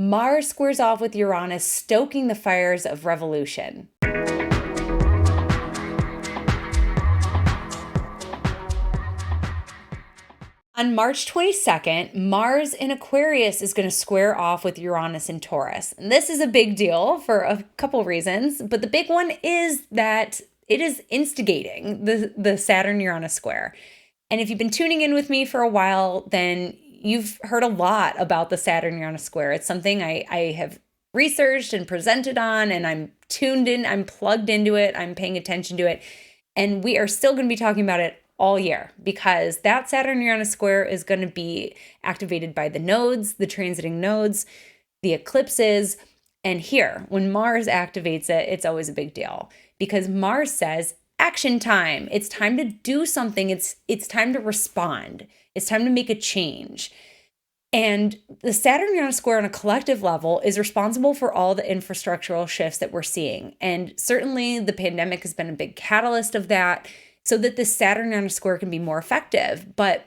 Mars squares off with Uranus, stoking the fires of revolution. On March 22nd, Mars in Aquarius is going to square off with Uranus in Taurus. And this is a big deal for a couple reasons, but the big one is that it is instigating the Saturn-Uranus square. And if you've been tuning in with me for a while, then you've heard a lot about the Saturn-Uranus square. It's something I have researched and presented on, and I'm tuned in, I'm plugged into it, I'm paying attention to it. And we are still going to be talking about it all year because that Saturn-Uranus square is going to be activated by the nodes, the transiting nodes, the eclipses. And here, when Mars activates it, it's always a big deal because Mars says, action time. It's time to do something. It's time to respond. It's time to make a change. And the Saturn-Uranus square on a collective level is responsible for all the infrastructural shifts that we're seeing. And certainly the pandemic has been a big catalyst of that, so that this Saturn-Uranus square can be more effective. But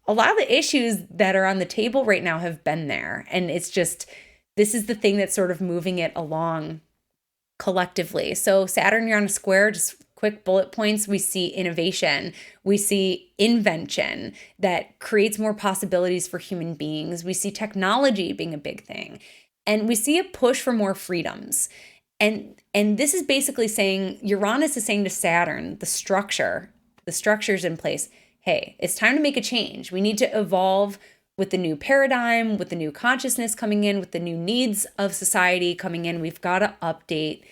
a lot of the issues that are on the table right now have been there. And it's just, this is the thing that's sort of moving it along collectively. So Saturn-Uranus square, just quick bullet points, we see innovation, we see invention that creates more possibilities for human beings. We see technology being a big thing. And we see a push for more freedoms. And this is basically saying, Uranus is saying to Saturn, the structure's in place. Hey, it's time to make a change. We need to evolve with the new paradigm, with the new consciousness coming in, with the new needs of society coming in. We've got to update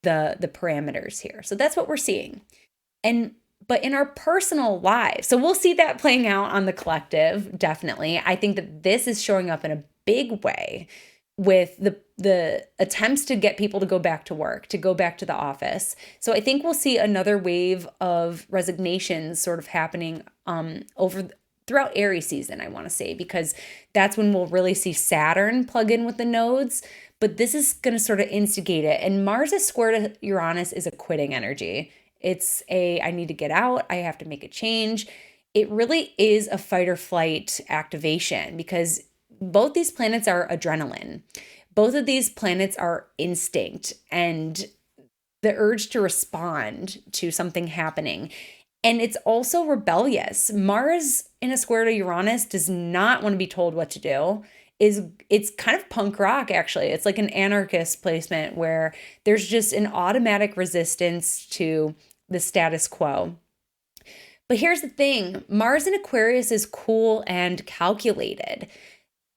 the parameters here. So that's what we're seeing. But in our personal lives, so we'll see that playing out on the collective, definitely. I think that this is showing up in a big way with the attempts to get people to go back to work, to go back to the office. So I think we'll see another wave of resignations sort of happening throughout Aries season, I want to say, because that's when we'll really see Saturn plug in with the nodes. But this is going to sort of instigate it. And Mars is square to Uranus is a quitting energy. It's I need to get out. I have to make a change. It really is a fight or flight activation because both these planets are adrenaline. Both of these planets are instinct and the urge to respond to something happening. And it's also rebellious. Mars in a square to Uranus does not want to be told what to do. It's kind of punk rock, actually. It's like an anarchist placement where there's just an automatic resistance to the status quo. But here's the thing. Mars in Aquarius is cool and calculated.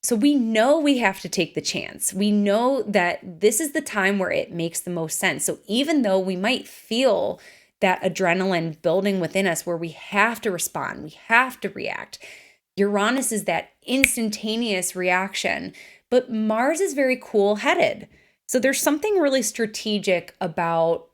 So we know we have to take the chance. We know that this is the time where it makes the most sense. So even though we might feel that adrenaline building within us where we have to respond, we have to react, Uranus is that instantaneous reaction, but Mars is very cool-headed. So there's something really strategic about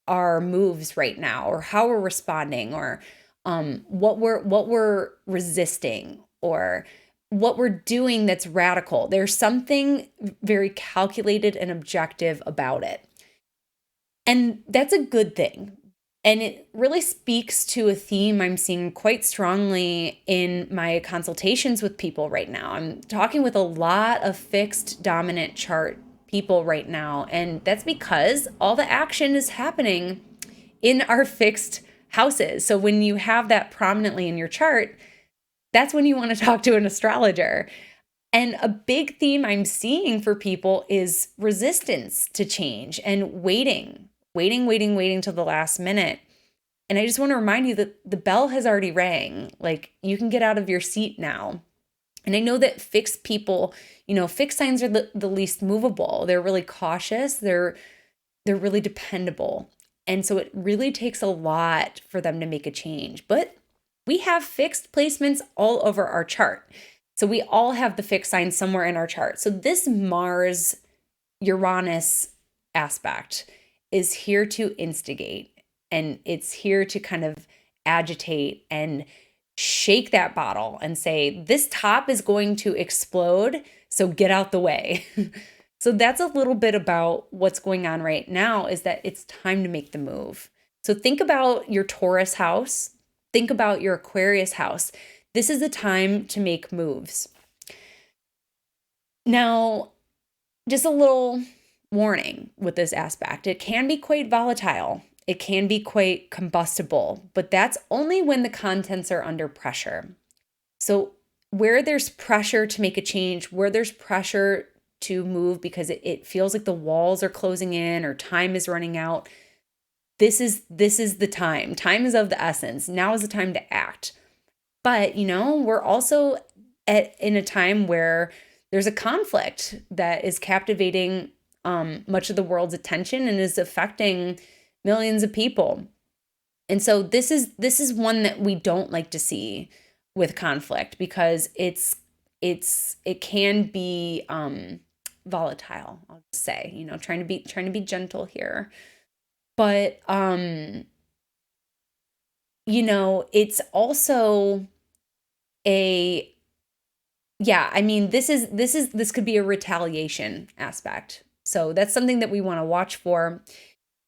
our moves right now, or how we're responding, or what we're resisting, or what we're doing that's radical. There's something very calculated and objective about it. And that's a good thing. And it really speaks to a theme I'm seeing quite strongly in my consultations with people right now. I'm talking with a lot of fixed dominant chart people right now. And that's because all the action is happening in our fixed houses. So when you have that prominently in your chart, that's when you want to talk to an astrologer. And a big theme I'm seeing for people is resistance to change and waiting till the last minute. And I just want to remind you that the bell has already rang. Like, you can get out of your seat now. And I know that fixed people, fixed signs are the least movable. They're really cautious. They're really dependable. And so it really takes a lot for them to make a change. But we have fixed placements all over our chart. So we all have the fixed sign somewhere in our chart. So this Mars Uranus aspect is here to instigate, and it's here to kind of agitate and shake that bottle and say, this top is going to explode, so get out the way. So that's a little bit about what's going on right now, is that it's time to make the move. So think about your Taurus house. Think about your Aquarius house. This is the time to make moves. Now, just a little warning with this aspect. It can be quite volatile. It can be quite combustible, but that's only when the contents are under pressure. So where there's pressure to make a change, where there's pressure to move because it feels like the walls are closing in or time is running out, this is the time. Time is of the essence. Now is the time to act. But, we're also in a time where there's a conflict that is captivating much of the world's attention and is affecting millions of people. And so this is one that we don't like to see with conflict because it can be volatile, I'll just say, trying to be gentle here. But it's also this could be a retaliation aspect. So that's something that we want to watch for.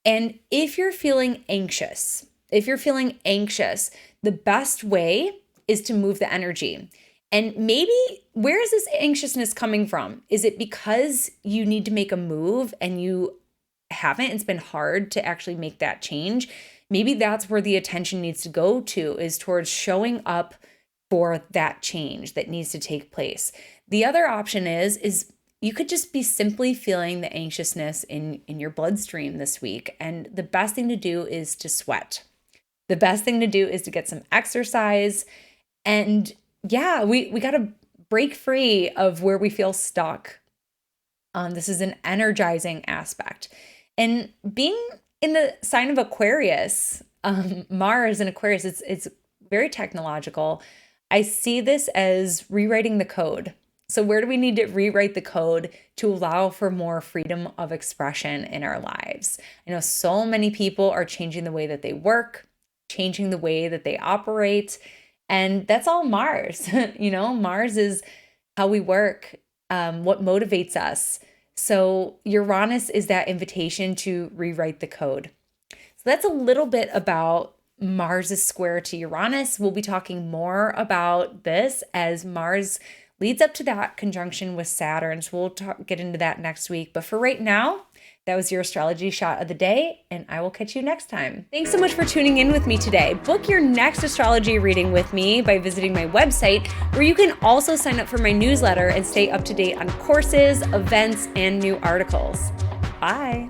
And if you're feeling anxious, the best way is to move the energy. And maybe, where is this anxiousness coming from? Is it because you need to make a move and you haven't? It's been hard to actually make that change. Maybe that's where the attention needs to go to, is towards showing up for that change that needs to take place. The other option is you could just be simply feeling the anxiousness in your bloodstream this week. And the best thing to do is to sweat. The best thing to do is to get some exercise. And we got to break free of where we feel stuck. This is an energizing aspect. And being in the sign of Aquarius, Mars in Aquarius, it's very technological. I see this as rewriting the code. So where do we need to rewrite the code to allow for more freedom of expression in our lives? I know so many people are changing the way that they work, changing the way that they operate, and that's all Mars. Mars is how we work, what motivates us. So Uranus is that invitation to rewrite the code. So that's a little bit about Mars' square to Uranus. We'll be talking more about this as Mars leads up to that conjunction with Saturn. So we'll get into that next week. But for right now, that was your astrology shot of the day, and I will catch you next time. Thanks so much for tuning in with me today. Book your next astrology reading with me by visiting my website, where you can also sign up for my newsletter and stay up to date on courses, events, and new articles. Bye.